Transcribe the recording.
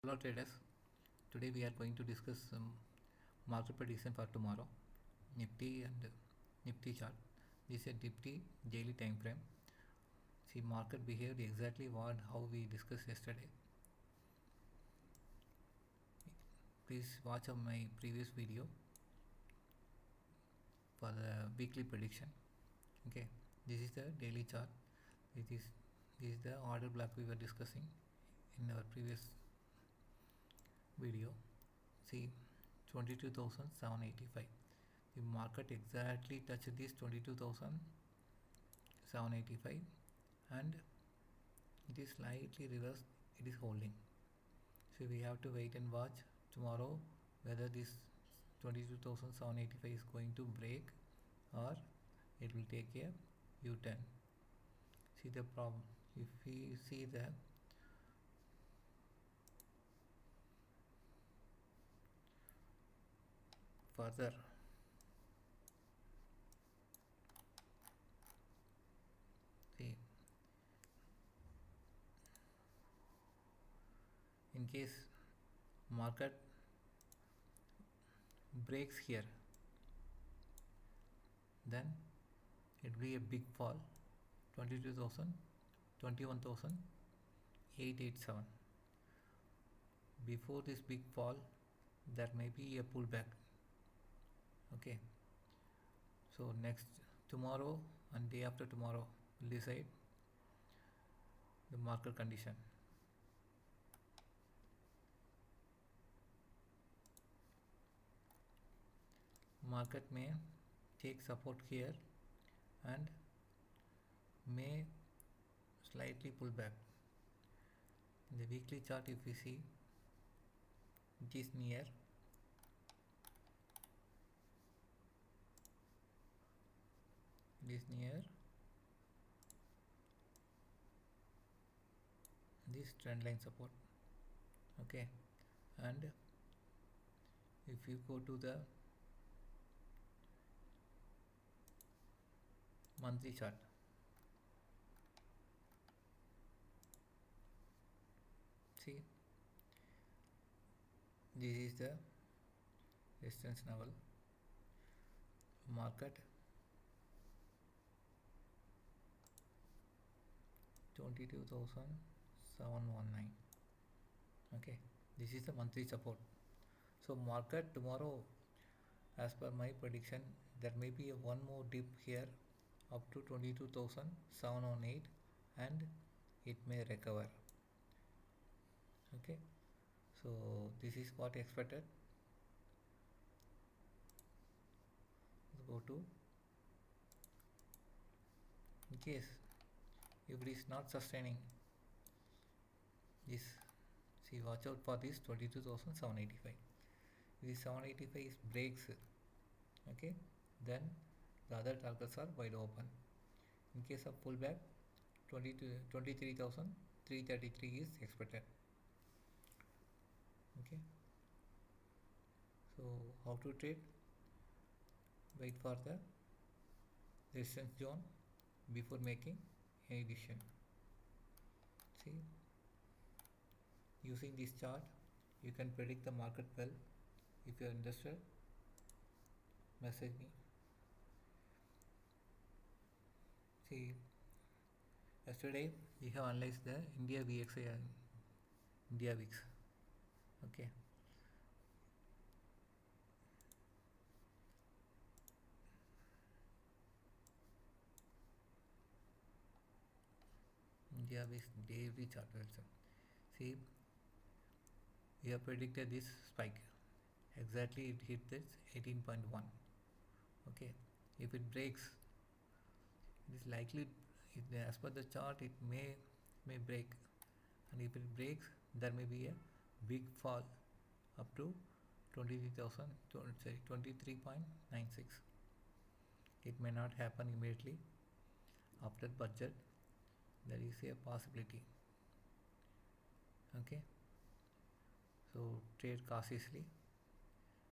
Hello traders, today we are going to discuss some market prediction for tomorrow, Nifty and Nifty chart. This is a Nifty daily time frame. See, market behaved exactly how we discussed yesterday. Please watch my previous video for the weekly prediction. Okay, this is the daily chart. This is the order block we were discussing in our previous video. See, 22,785. The market exactly touched this 22,785 and it is slightly reversed. It is holding. So we have to wait and watch tomorrow whether this 22,785 is going to break or it will take a U-turn. See the problem. If we see the further, see, in case market breaks here, then it will be a big fall, 22,000, 21,887. Before this big fall, there may be a pullback. Okay, so next tomorrow and day after tomorrow will decide the market condition. Market may take support here and may slightly pull back. In the weekly chart, if we see, it is near this trend line support. Okay, and if you go to the monthly chart, see, this is the resistance level. Market 22,719. Okay, this is the monthly support. So market tomorrow, as per my prediction, there may be one more dip here up to 22,718 and it may recover. Okay, so this is what expected. Let's go to, in case if it is not sustaining this, see, watch out for this 22,785. If this 785 breaks, okay, then the other targets are wide open. In case of pullback, 23,333 is expected. Okay, so how to trade? Wait for the resistance zone before making any decision. See, using this chart you can predict the market well. If you are interested, message me. See, yesterday we have analyzed the India VXI and India VIX. Okay, India VIX daily chart also. See, we have predicted this spike. Exactly, it hit this 18.1. Okay, if it breaks, it is likely, as per the chart, it may break, and if it breaks, there may be a big fall up to 23.96. It may not happen immediately after budget. There is a possibility. Okay, so trade cautiously.